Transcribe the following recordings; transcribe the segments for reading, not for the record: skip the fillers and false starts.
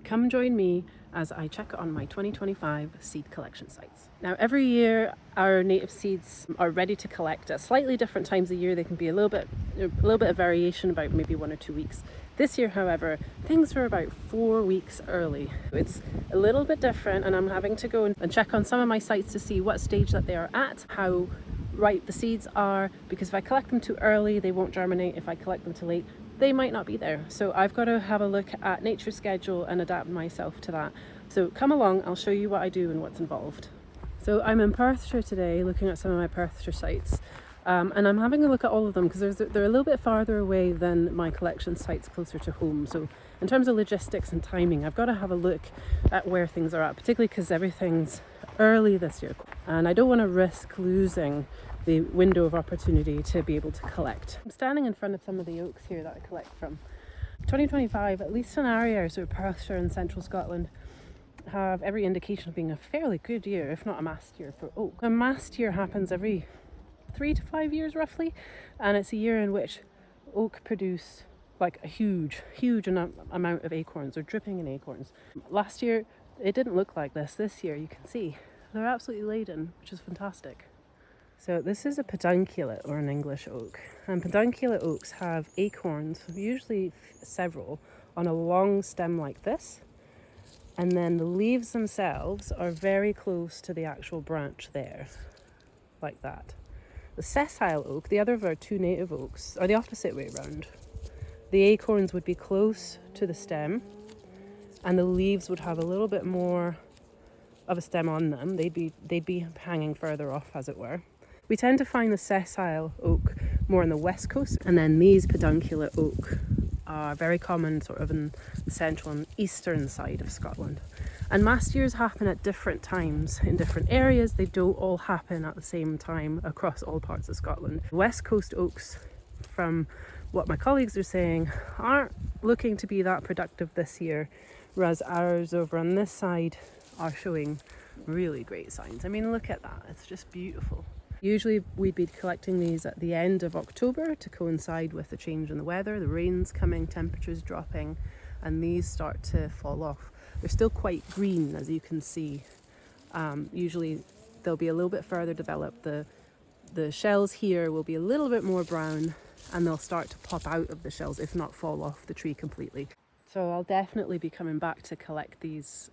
Come join me as I check on my 2025 seed collection sites. Now, every year our native seeds are ready to collect at slightly different times of year. They can be a little bit of variation, about maybe 1 or 2 weeks. This year, however, things are about 4 weeks early. It's a little bit different, and I'm having to go and check on some of my sites to see what stage that they are at, how ripe the seeds are, because if I collect them too early, they won't germinate. If I collect them too late, they might not be there. So I've got to have a look at nature's schedule and adapt myself to that. So come along, I'll show you what I do and what's involved. So I'm in Perthshire today, looking at some of my Perthshire sites. And I'm having a look at all of them because they're a little bit farther away than my collection sites closer to home. So in terms of logistics and timing, I've got to have a look at where things are at, particularly because everything's early this year. And I don't want to risk losing the window of opportunity to be able to collect. I'm standing in front of some of the oaks here that I collect from. 2025, at least in our area, so Perthshire and central Scotland, have every indication of being a fairly good year, if not a mast year for oak. A mast year happens every 3 to 5 years roughly, and it's a year in which oak produce like a huge amount of acorns, or dripping in acorns. Last year it didn't look like this. This year you can see they're absolutely laden, which is fantastic. So this is a pedunculate, or an English oak, and pedunculate oaks have acorns, usually several, on a long stem like this, and then the leaves themselves are very close to the actual branch there, like that. The sessile oak, the other of our two native oaks, are the opposite way around. The acorns would be close to the stem, and the leaves would have a little bit more of a stem on them. They'd be hanging further off, as it were. We tend to find the sessile oak more on the west coast, and then these pedunculate oak are very common sort of in the central and eastern side of Scotland. And mast years happen at different times in different areas. They don't all happen at the same time across all parts of Scotland. West coast oaks, from what my colleagues are saying, aren't looking to be that productive this year, whereas ours over on this side are showing really great signs. I mean, look at that, it's just beautiful. Usually we'd be collecting these at the end of October to coincide with the change in the weather, the rains coming, temperatures dropping, and these start to fall off. They're still quite green, as you can see. Usually they'll be a little bit further developed. The shells here will be a little bit more brown, and they'll start to pop out of the shells, if not fall off the tree completely. So I'll definitely be coming back to collect these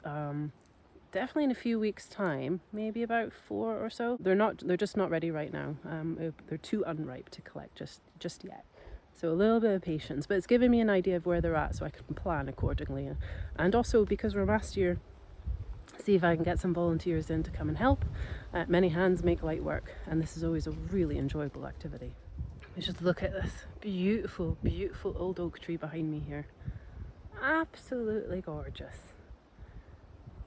definitely in a few weeks' time, maybe about 4 or so. They're just not ready right now. They're too unripe to collect just yet. So a little bit of patience, but it's given me an idea of where they're at so I can plan accordingly. And also, because we're mast year, see if I can get some volunteers in to come and help. Many hands make light work, and this is always a really enjoyable activity. Let's just look at this beautiful, beautiful old oak tree behind me here. Absolutely gorgeous.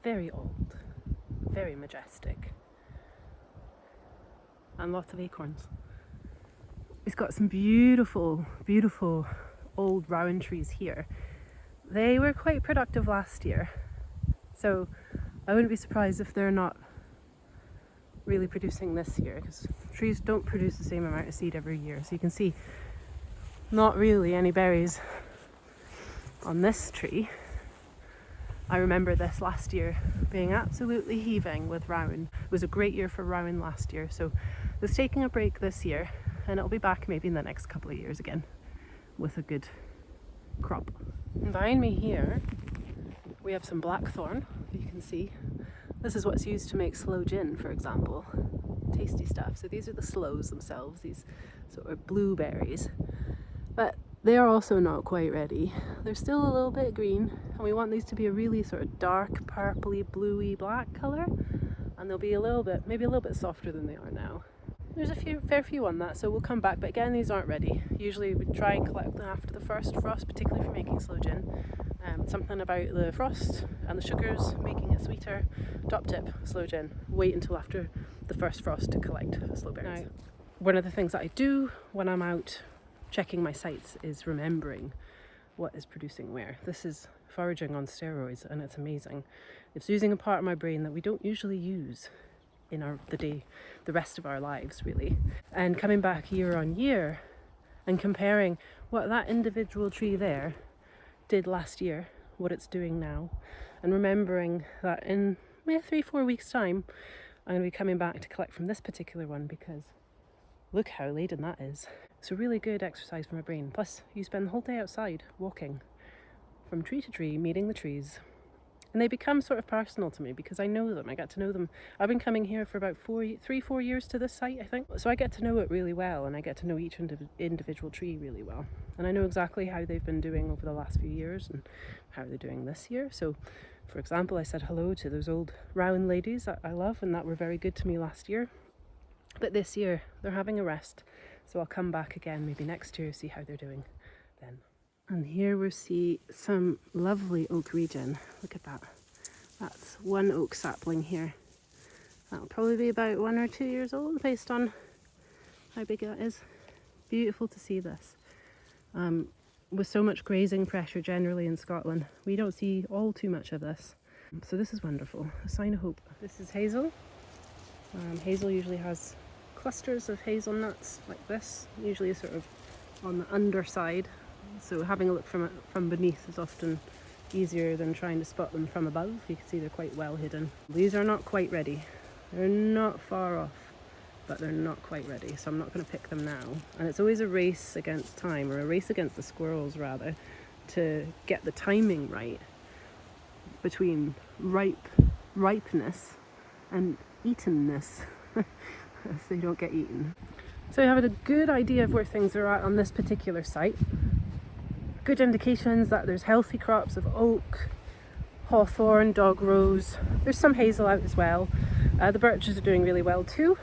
Very old, very majestic, and lots of acorns. It's got some beautiful, beautiful old rowan trees here. They were quite productive last year, so I wouldn't be surprised if they're not really producing this year, because trees don't produce the same amount of seed every year. So you can see not really any berries on this tree. I remember this last year being absolutely heaving with rowan. It was a great year for rowan last year, so it's taking a break this year, and it'll be back maybe in the next couple of years again with a good crop. And behind me here we have some blackthorn. You can see this is what's used to make sloe gin, for example. Tasty stuff. So these are the sloes themselves, these sort of blueberries, but they are also not quite ready. They're still a little bit green, and we want these to be a really sort of dark purpley bluey black colour, and they'll be maybe a little bit softer than they are now. There's a fair few on that, so we'll come back, but again, these aren't ready. Usually we try and collect them after the first frost, particularly for making sloe gin. Something about the frost and the sugars making it sweeter. Top tip, sloe gin, wait until after the first frost to collect sloe berries. Now, one of the things that I do when I'm out checking my sites is remembering what is producing where. This is foraging on steroids, and it's amazing. It's using a part of my brain that we don't usually use in the rest of our lives, really. And coming back year on year and comparing what that individual tree there did last year what it's doing now, and remembering that in 3-4 weeks time I'm going to be coming back to collect from this particular one, because look how laden that is. It's a really good exercise for my brain. Plus you spend the whole day outside walking from tree to tree, meeting the trees, and they become sort of personal to me because I know them. I get to know them. I've been coming here for about 4 years to this site, I think. So I get to know it really well, and I get to know each individual tree really well. And I know exactly how they've been doing over the last few years and how they're doing this year. So, for example, I said hello to those old rowan ladies that I love and that were very good to me last year. But this year, they're having a rest. So I'll come back again maybe next year, see how they're doing then. And here we see some lovely oak regen. Look at that. That's one oak sapling here. That'll probably be about 1 or 2 years old based on how big that is. Beautiful to see this. With so much grazing pressure generally in Scotland, we don't see all too much of this. So this is wonderful, a sign of hope. This is hazel. Hazel usually has clusters of hazelnuts like this, usually sort of on the underside. So having a look from beneath is often easier than trying to spot them from above. You can see they're quite well hidden. These are not quite ready. They're not far off, but they're not quite ready, so I'm not going to pick them now. And it's always a race against time, or a race against the squirrels rather, to get the timing right between ripeness and eatenness, as they don't get eaten. So I have a good idea of where things are at on this particular site. Good indications that there's healthy crops of oak, hawthorn, dog rose. There's some hazel out as well. The birches are doing really well too.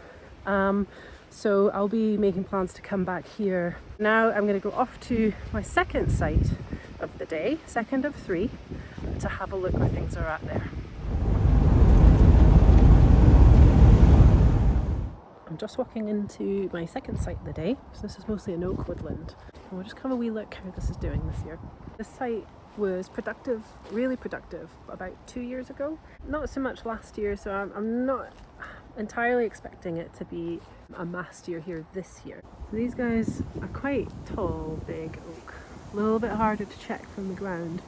So I'll be making plans to come back here. Now I'm going to go off to my second site of the day, second of 3, to have a look where things are at there. I'm just walking into my second site of the day. So this is mostly an oak woodland. And we'll just have a wee look how this is doing this year. This site was productive, really productive, about 2 years ago. Not so much last year, so I'm not entirely expecting it to be a mass year here this year. So these guys are quite tall, big oak. A little bit harder to check from the ground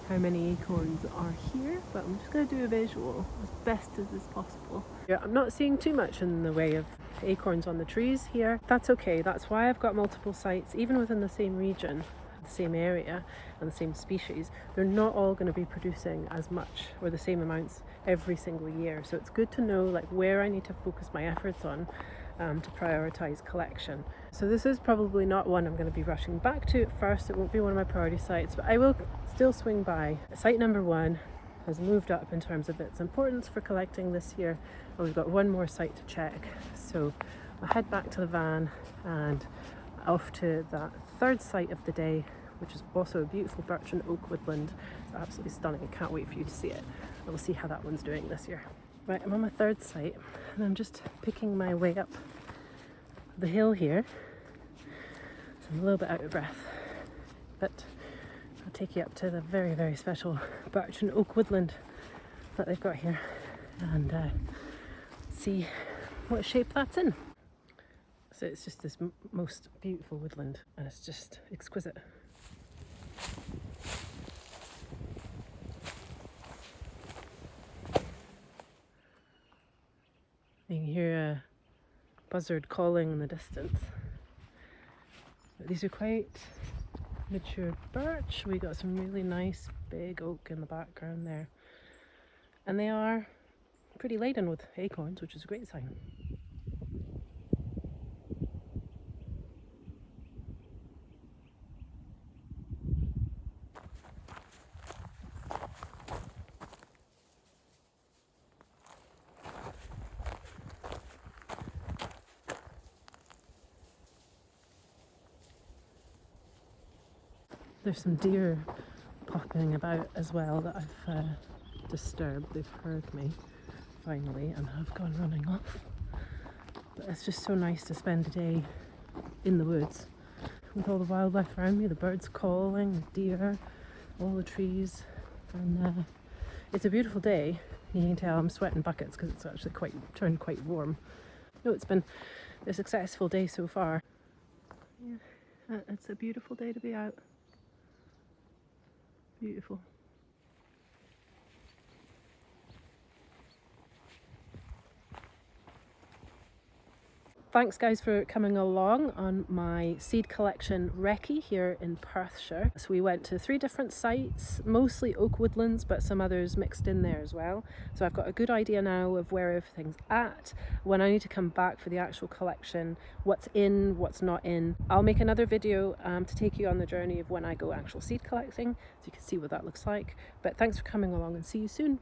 how many acorns are here, but I'm just going to do a visual as best as is possible. Yeah, I'm not seeing too much in the way of acorns on the trees here. That's okay. That's why I've got multiple sites, even within the same region, the same area and the same species. They're not all going to be producing as much or the same amounts every single year. So it's good to know like where I need to focus my efforts on to prioritize collection. So this is probably not one I'm going to be rushing back to at first. It won't be one of my priority sites, but I will still swing by. Site number 1 has moved up in terms of its importance for collecting this year, and we've got one more site to check. So I'll head back to the van and off to that third site of the day, which is also a beautiful birch and oak woodland. It's absolutely stunning. I can't wait for you to see it. And we'll see how that one's doing this year. Right, I'm on my third site and I'm just picking my way up the hill here. So I'm a little bit out of breath, but I'll take you up to the very, very special birch and oak woodland that they've got here and see what shape that's in. So it's just this most beautiful woodland and it's just exquisite. You can hear a buzzard calling in the distance. But these are quite mature birch. We got some really nice big oak in the background there. And they are pretty laden with acorns, which is a great sign. There's some deer popping about as well that I've disturbed. They've heard me finally and have gone running off. But it's just so nice to spend a day in the woods with all the wildlife around me, the birds calling, the deer, all the trees. And it's a beautiful day. You can tell I'm sweating buckets because it's actually turned quite warm. No, it's been a successful day so far. Yeah, it's a beautiful day to be out. Beautiful. Thanks guys for coming along on my seed collection recce here in Perthshire. So we went to 3 different sites, mostly oak woodlands, but some others mixed in there as well. So I've got a good idea now of where everything's at. When I need to come back for the actual collection, what's in, what's not in. I'll make another video to take you on the journey of when I go actual seed collecting, so you can see what that looks like. But thanks for coming along and see you soon.